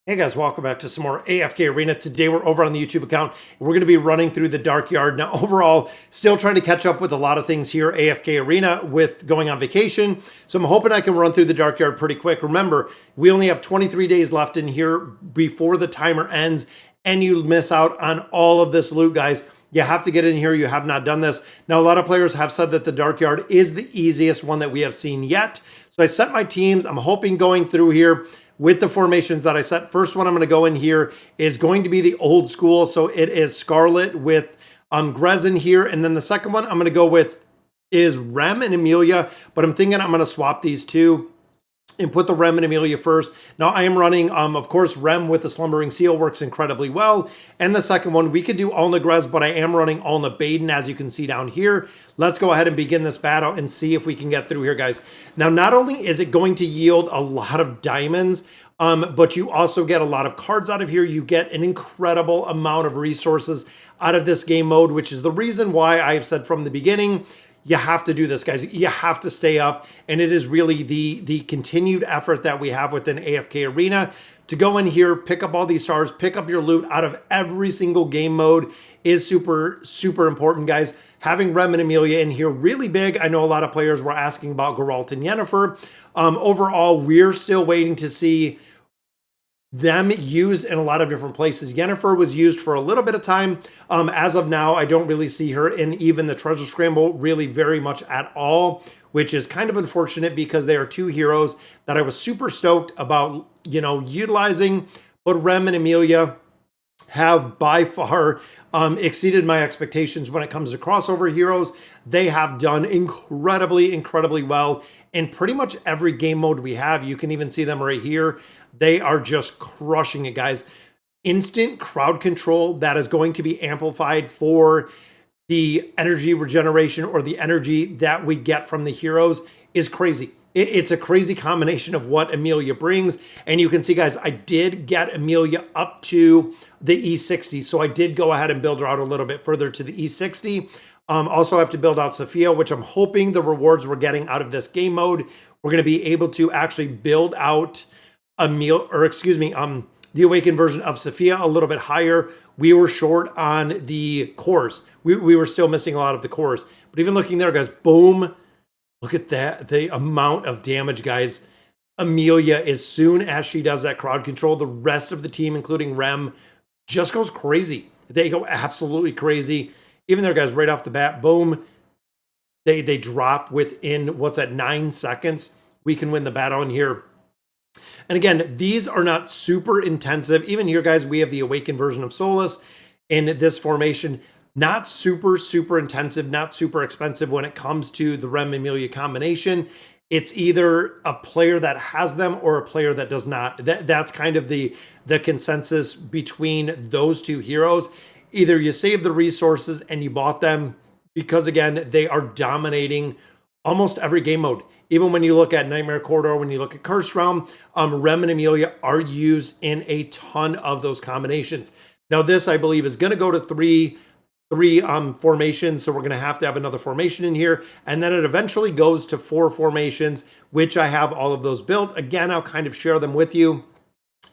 Hey guys, welcome back to some more AFK Arena. Today we're over on the YouTube account and we're going to be running through the Dark Yard. Now overall, still trying to catch up with a lot of things here, AFK Arena, with going on vacation. So I'm hoping I can run through the Dark Yard pretty quick. Remember, we only have 23 days left in here before the timer ends and you miss out on all of this loot, guys. You have to get in here. You have not done this. Now, a lot of players have said that the Dark Yard is the easiest one that we have seen yet. So I set my teams. I'm hoping going through here with the formations that I set. First one I'm going to go in here is going to be the old school. So it is Scarlet with Grezin here. And then the second one I'm going to go with is Rem and Amelia. But I'm thinking I'm going to swap these two and put the Rem and Amelia first. Now I am running, of course, Rem with the Slumbering Seal works incredibly well. And the second one, we could do Alna Grez, but I am running Alna Baden, as you can see down here. Let's go ahead and begin this battle and see if we can get through here, guys. Now, not only is it going to yield a lot of diamonds, but you also get a lot of cards out of here. You get an incredible amount of resources out of this game mode, which is the reason why I've said from the beginning, you have to do this, guys. You have to stay up. And it is really the continued effort that we have within AFK Arena to go in here, pick up all these stars, pick up your loot out of every single game mode is super, super important, guys. Having Rem and Amelia in here really big. I know a lot of players were asking about Geralt and Yennefer. Overall, we're still waiting to see them used in a lot of different places. Yennefer was used for a little bit of time. As of now, I don't really see her in even the Treasure Scramble really very much at all, which is kind of unfortunate because they are two heroes that I was super stoked about, utilizing. But Rem and Amelia have by far exceeded my expectations when it comes to crossover heroes. They have done incredibly, incredibly well in pretty much every game mode we have. You can even see them right here. They are just crushing it, guys. Instant crowd control that is going to be amplified for the energy regeneration or the energy that we get from the heroes is crazy. It's a crazy combination of what Amelia brings. And you can see, guys, I did get Amelia up to the E60. So I did go ahead and build her out a little bit further to the E60. Also, I have to build out Sophia, which I'm hoping the rewards we're getting out of this game mode, we're going to be able to actually build out the awakened version of Sophia a little bit higher. We were short on the cores. We were still missing a lot of the cores. But even looking there, guys, boom. Look at that. The amount of damage, guys. Amelia, as soon as she does that crowd control, the rest of the team, including Rem, just goes crazy. They go absolutely crazy. Even there, guys, right off the bat, boom. They drop within, 9 seconds. We can win the battle in here. And again, these are not super intensive. Even here, guys, we have the awakened version of Solus in this formation. Not super, super intensive, not super expensive when it comes to the Rem Amelia combination. It's either a player that has them or a player that does not. That's kind of the consensus between those two heroes. Either you save the resources and you bought them because, again, they are dominating almost every game mode. Even when you look at Nightmare Corridor, when you look at Cursed Realm, Rem and Amelia are used in a ton of those combinations. Now, this, I believe, is going to go to three formations, so we're going to have another formation in here, and then it eventually goes to 4 formations, which I have all of those built. Again, I'll kind of share them with you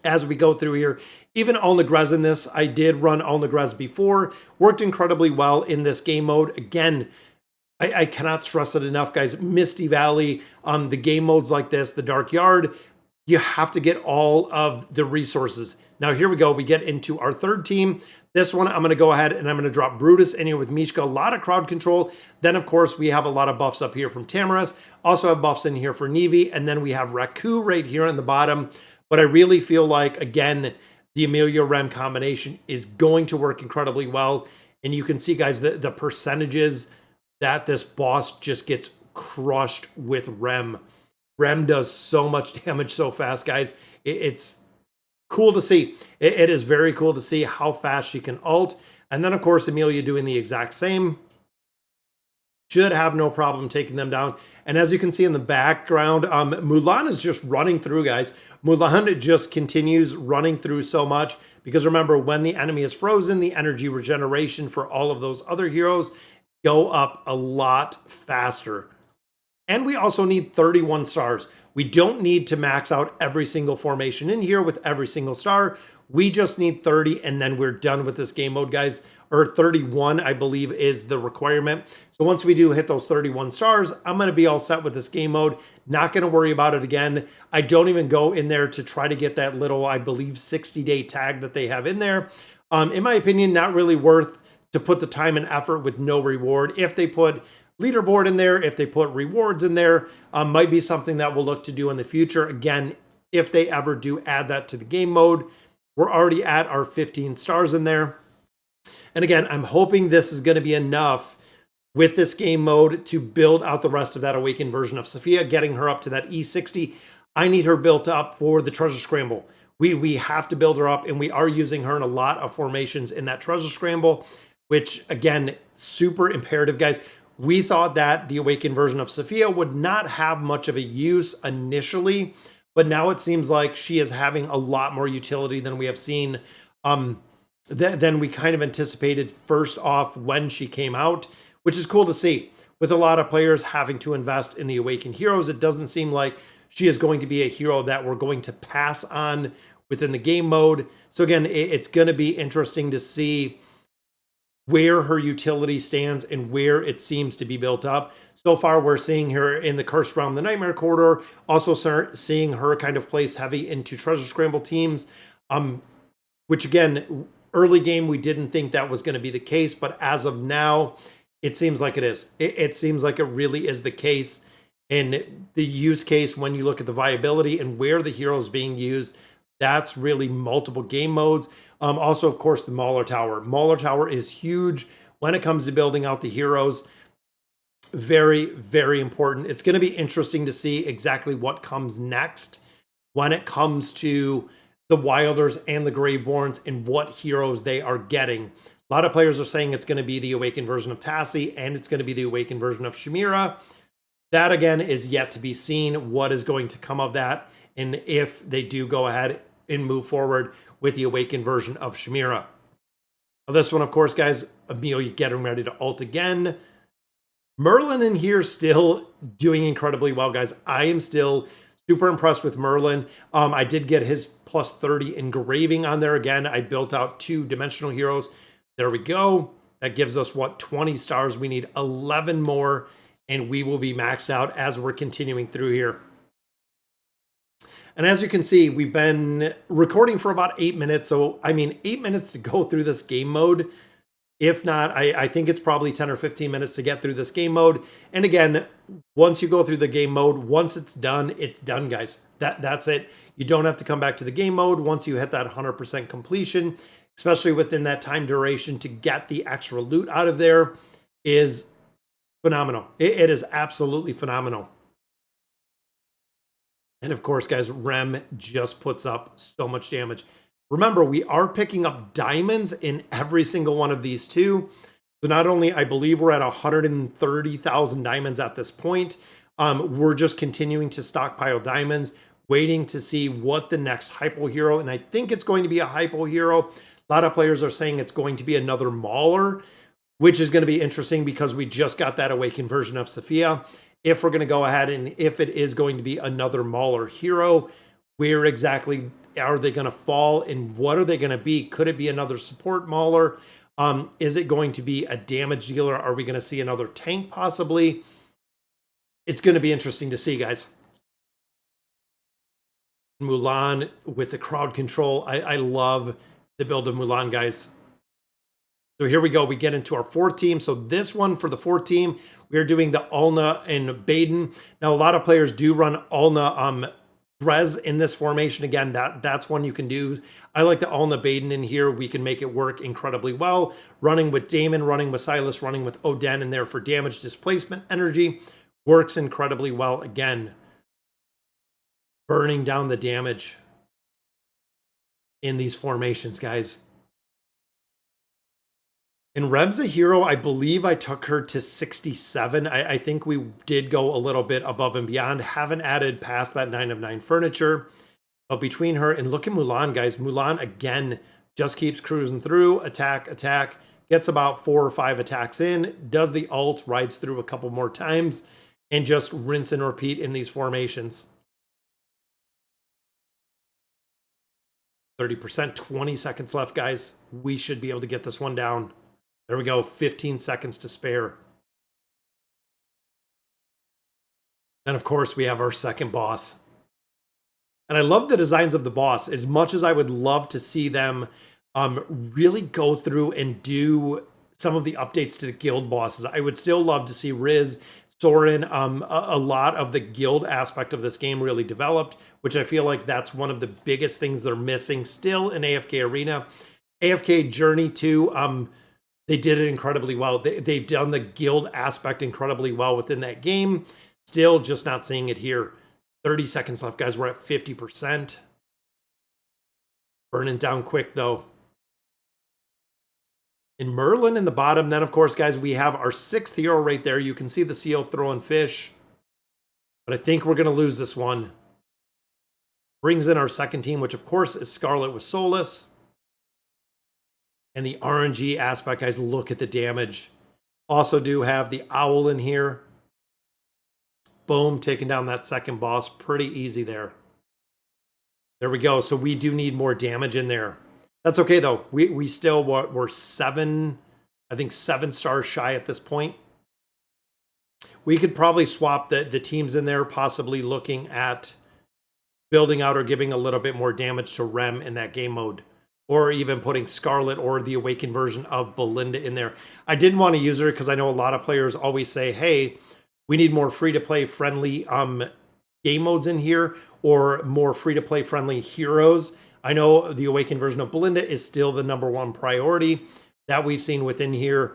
as we go through here. Even Alna Grez in this, I did run Alna Grez before, worked incredibly well in this game mode. Again, I cannot stress it enough, guys. Misty Valley, the game modes like this, the Dark Yard, you have to get all of the resources. Now, here we go. We get into our third team. This one, I'm going to go ahead and I'm going to drop Brutus in here with Mishka. A lot of crowd control. Then, of course, we have a lot of buffs up here from Tamaris. Also have buffs in here for Nevi. And then we have Raku right here on the bottom. But I really feel like, again, the Amelia Rem combination is going to work incredibly well. And you can see, guys, the percentages that this boss just gets crushed with Rem. Rem does so much damage so fast, guys. It's cool to see. It is very cool to see how fast she can ult. And then, of course, Amelia doing the exact same. Should have no problem taking them down. And as you can see in the background, Mulan is just running through, guys. Mulan just continues running through so much. Because remember, when the enemy is frozen, the energy regeneration for all of those other heroes go up a lot faster. And we also need 31 stars. We don't need to max out every single formation in here with every single star. We just need 30 and then we're done with this game mode, guys. Or 31, I believe, is the requirement. So once we do hit those 31 stars, I'm going to be all set with this game mode. Not going to worry about it again. I don't even go in there to try to get that little, I believe, 60-day tag that they have in there. In my opinion, not really worth to put the time and effort with no reward. If they put leaderboard in there, if they put rewards in there, might be something that we'll look to do in the future. Again, if they ever do add that to the game mode, we're already at our 15 stars in there. And again, I'm hoping this is going to be enough with this game mode to build out the rest of that awakened version of Sophia, getting her up to that E60. I need her built up for the treasure scramble. We have to build her up, and we are using her in a lot of formations in that treasure scramble, which, again, super imperative, guys. We thought that the awakened version of Sophia would not have much of a use initially, but now it seems like she is having a lot more utility than we have seen, than we kind of anticipated first off when she came out, which is cool to see. With a lot of players having to invest in the awakened heroes, it doesn't seem like she is going to be a hero that we're going to pass on within the game mode. So again, it's going to be interesting to see where her utility stands and where it seems to be built up. So far, we're seeing her in the Cursed Realm, the Nightmare Corridor, also start seeing her kind of place heavy into Treasure Scramble teams, which again, early game, we didn't think that was going to be the case, but as of now, it seems like it is. It seems like it really is the case. And the use case, when you look at the viability and where the hero is being used, that's really multiple game modes. Also, of course, the Mauler Tower. Mauler Tower is huge when it comes to building out the heroes. Very, very important. It's going to be interesting to see exactly what comes next when it comes to the Wilders and the Graveborns and what heroes they are getting. A lot of players are saying it's going to be the awakened version of Tassie and it's going to be the awakened version of Shamira. That, again, is yet to be seen. What is going to come of that? And if they do go ahead and move forward with the awakened version of Shamira. Now, this one, of course, guys, Amelia getting ready to ult again. Merlin in here still doing incredibly well, guys. I am still super impressed with Merlin. I did get his plus 30 engraving on there again. I built out 2 dimensional heroes. There we go. That gives us, what, 20 stars. We need 11 more, and we will be maxed out as we're continuing through here. And as you can see, we've been recording for about 8 minutes. So, I mean, 8 minutes to go through this game mode. If not, I think it's probably 10 or 15 minutes to get through this game mode. And again, once you go through the game mode, once it's done, guys. That's it. You don't have to come back to the game mode once you hit that 100% completion, especially within that time duration to get the extra loot out of there is phenomenal. It is absolutely phenomenal. And of course, guys, Rem just puts up so much damage. Remember, we are picking up diamonds in every single one of these too. So not only, I believe we're at 130,000 diamonds at this point, we're just continuing to stockpile diamonds, waiting to see what the next hypo hero, and I think it's going to be a hypo hero. A lot of players are saying it's going to be another Mauler, which is going to be interesting because we just got that awakened version of Sophia. If we're going to go ahead and if it is going to be another Mauler hero, where exactly are they going to fall and what are they going to be? Could it be another support Mauler? Is it going to be a damage dealer? Are we going to see another tank possibly? It's going to be interesting to see, guys. Mulan with the crowd control. I love the build of Mulan, guys. So here we go. We get into our 4th team. So this one for the 4th team, we are doing the Ulna and Baden. Now, a lot of players do run Ulna Brez in this formation. Again, that's one you can do. I like the Ulna Baden in here. We can make it work incredibly well. Running with Damon, running with Silas, running with Oden in there for damage displacement energy works incredibly well. Again, burning down the damage in these formations, guys. And Rem's a hero. I believe I took her to 67. I think we did go a little bit above and beyond. Haven't added past that 9 of 9 furniture. But between her and look at Mulan, guys. Mulan, again, just keeps cruising through. Attack, attack. Gets about 4 or 5 attacks in. Does the ult. Rides through a couple more times. and just rinse and repeat in these formations. 30%, 20 seconds left, guys. We should be able to get this one down. There we go, 15 seconds to spare. And of course, we have our second boss. And I love the designs of the boss. As much as I would love to see them really go through and do some of the updates to the guild bosses, I would still love to see Riz, Soren, a lot of the guild aspect of this game really developed, which I feel like that's one of the biggest things they're missing still in AFK Arena. AFK Journey 2, they did it incredibly well. They've done the guild aspect incredibly well within that game. Still just not seeing it here. 30 seconds left, guys. We're at 50%. Burning down quick, though. And Merlin in the bottom. Then, of course, guys, we have our 6th hero right there. You can see the seal throwing fish. But I think we're going to lose this one. Brings in our second team, which, of course, is Scarlet with Solus. And the RNG aspect, guys, look at the damage. Also do have the Owl in here. Boom, taking down that second boss. Pretty easy there. There we go. So we do need more damage in there. That's okay, though. We still we're 7, I think 7 stars shy at this point. We could probably swap the teams in there, possibly looking at building out or giving a little bit more damage to Rem in that game mode. Or even putting Scarlet or the Awakened version of Belinda in there. I didn't want to use her because I know a lot of players always say, hey, we need more free-to-play friendly game modes in here, or more free-to-play friendly heroes. I know the Awakened version of Belinda is still the #1 priority that we've seen within here,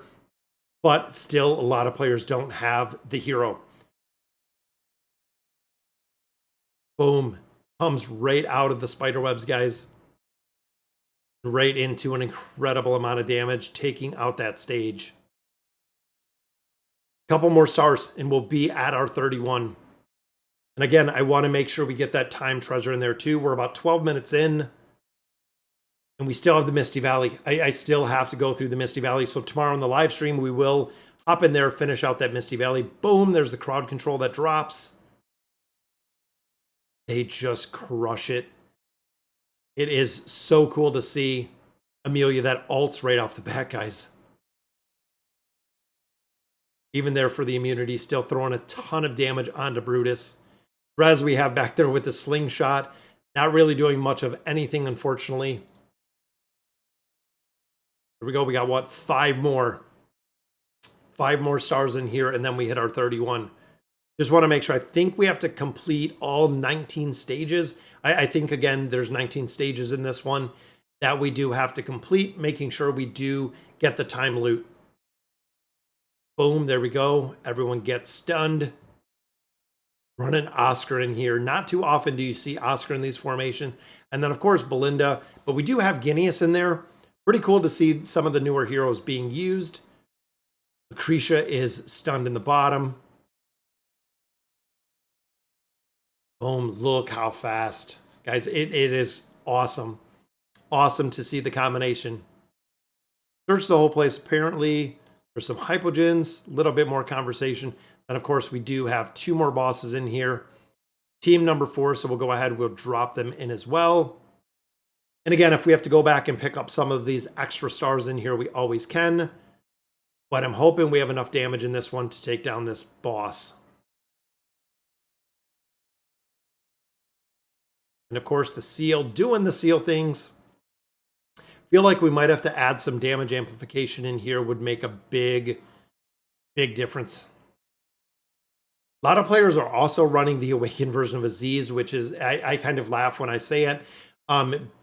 but still a lot of players don't have the hero. Boom. Comes right out of the spiderwebs, guys. Right into an incredible amount of damage, taking out that stage. Couple more stars and we'll be at our 31. And again, I want to make sure we get that time treasure in there too. We're about 12 minutes in and we still have the Misty Valley. I still have to go through the Misty Valley. So tomorrow on the live stream, we will hop in there, finish out that Misty Valley. Boom, there's the crowd control that drops. They just crush it. It is so cool to see Amelia that ults right off the bat, guys. Even there for the immunity, still throwing a ton of damage onto Brutus. Rez we have back there with the slingshot. Not really doing much of anything, unfortunately. Here we go. We got, what, 5 more. 5 more stars in here, and then we hit our 31. Just want to make sure. I think we have to complete all 19 stages. I think, again, there's 19 stages in this one that we do have to complete, making sure we do get the time loot. Boom, there we go. Everyone gets stunned. Running Oscar in here. Not too often do you see Oscar in these formations. And then, of course, Belinda. But we do have Guineas in there. Pretty cool to see some of the newer heroes being used. Lucretia is stunned in the bottom. Boom, look how fast. Guys, it is awesome. Awesome to see the combination. Search the whole place. Apparently, there's some hypogens, a little bit more conversation. And of course, we do have 2 more bosses in here. Team number 4, so we'll go ahead, we'll drop them in as well. And again, if we have to go back and pick up some of these extra stars in here, we always can. But I'm hoping we have enough damage in this one to take down this boss. And of course, the seal, doing the seal things. Feel like we might have to add some damage amplification in here, would make a big difference. A lot of players are also running the Awakened version of Aziz, which is, I kind of laugh when I say it,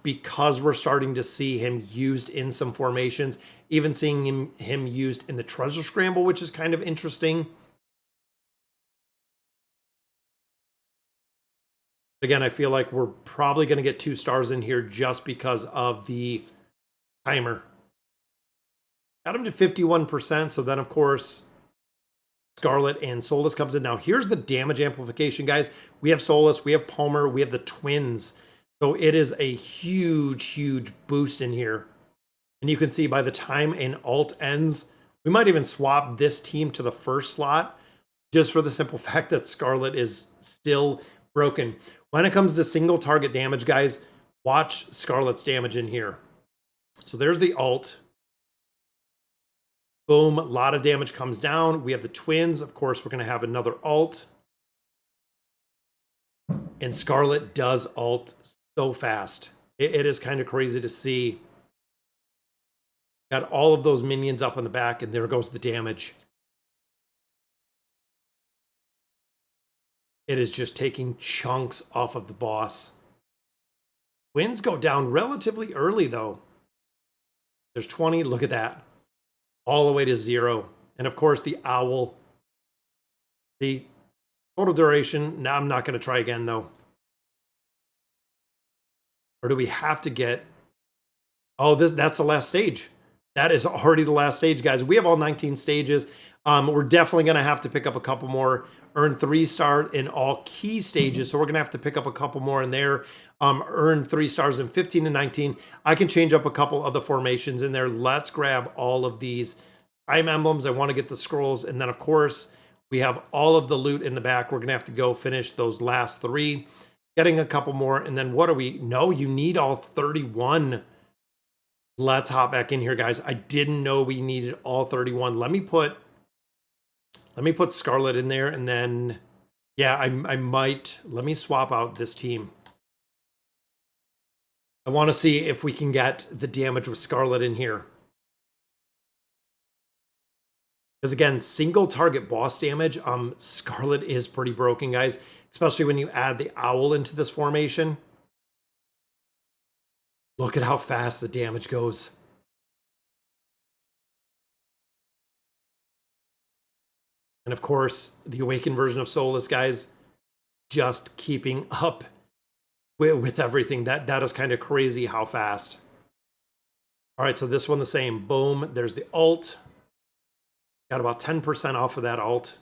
because we're starting to see him used in some formations, even seeing him used in the Treasure Scramble, which is kind of interesting. Again, I feel like we're probably going to get 2 stars in here just because of the timer. Got him to 51%, so then, of course, Scarlet and Solus comes in. Now, here's the damage amplification, guys. We have Solus, we have Palmer, we have the twins. So it is a huge boost in here. And you can see by the time an alt ends, we might even swap this team to the first slot just for the simple fact that Scarlet is still broken. When it comes to single target damage, guys, watch Scarlet's damage in here. So there's the ult. Boom, a lot of damage comes down. We have the twins. Of course, we're going to have another ult. And Scarlet does ult so fast. It is kind of crazy to see. Got all of those minions up on the back, and there goes the damage. It is just taking chunks off of the boss. Wins go down relatively early, though. There's 20. Look at that. All the way to 0. And, of course, the owl. The total duration. Now, I'm not going to try again, though. Or do we have to get... Oh, that's the last stage. That is already the last stage, guys. We have all 19 stages. We're definitely going to have to pick up a couple more. Earn 3-star in all key stages. So we're going to have to pick up a couple more in there. Earn 3 stars in 15 and 19. I can change up a couple of the formations in there. Let's grab all of these time emblems. I want to get the scrolls. And then, of course, we have all of the loot in the back. We're going to have to go finish those last 3. Getting a couple more. And then what do we... No, you need all 31. Let's hop back in here, guys. I didn't know we needed all 31. Let me put Scarlet in there, and then, yeah, I might... Let me swap out this team. I want to see if we can get the damage with Scarlet in here. Because, again, single target boss damage, Scarlet is pretty broken, guys. Especially when you add the owl into this formation. Look at how fast the damage goes. And of course, the awakened version of Soulless, guys, just keeping up with everything. That is kind of crazy how fast. All right, so this one the same. Boom, there's the ult. Got about 10% off of that ult.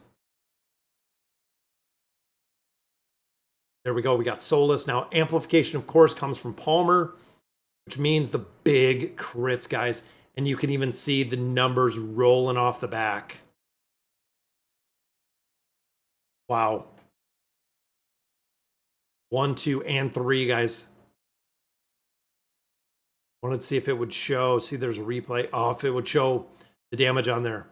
There we go, we got Soulless. Now, amplification, of course, comes from Palmer, which means the big crits, guys. And you can even see the numbers rolling off the back. Wow. 1, 2, and 3, guys. Wanted to see if it would show. See, there's a replay. Oh, if it would show the damage on there.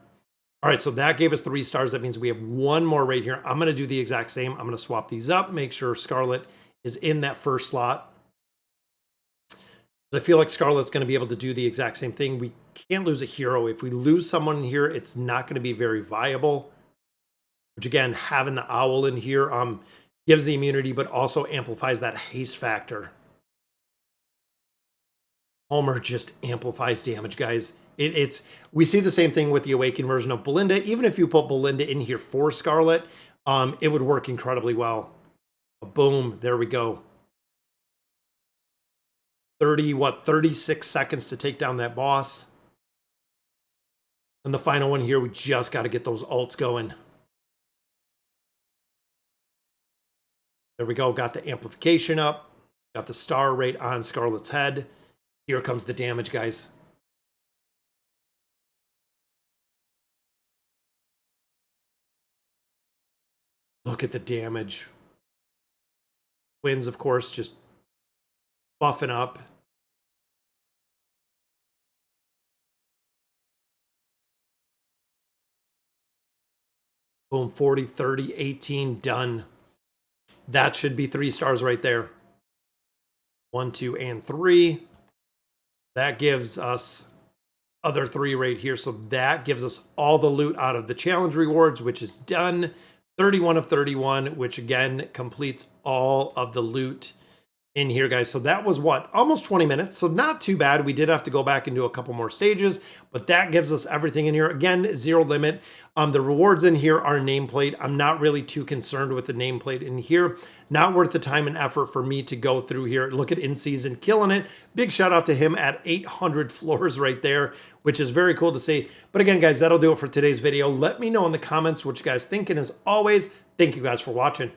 All right, so that gave us 3 stars. That means we have 1 more right here. I'm going to do the exact same. I'm going to swap these up, make sure Scarlet is in that first slot. I feel like Scarlet's going to be able to do the exact same thing. We can't lose a hero. If we lose someone here, it's not going to be very viable. Which, again, having the owl in here gives the immunity, but also amplifies that haste factor. Homer just amplifies damage, guys. We see the same thing with the awakened version of Belinda. Even if you put Belinda in here for Scarlet, it would work incredibly well. Boom, there we go. 36 seconds to take down that boss. And the final one here, we just got to get those ults going. There we go, got the amplification up. Got the star rate on Scarlet's head. Here comes the damage, guys. Look at the damage. Twins, of course, just buffing up. Boom, 40, 30, 18, done. That should be 3 stars right there. 1, 2, and 3. That gives us other 3 right here. So that gives us all the loot out of the challenge rewards, which is done. 31 of 31, which again completes all of the loot in here, guys. So that was what? Almost 20 minutes. So not too bad. We did have to go back and do a couple more stages, but that gives us everything in here. Again, 0 limit. The rewards in here are nameplate. I'm not really too concerned with the nameplate in here. Not worth the time and effort for me to go through here. Look at In Season killing it. Big shout out to him at 800 floors right there, which is very cool to see. But again, guys, that'll do it for today's video. Let me know in the comments what you guys think. And as always, thank you guys for watching.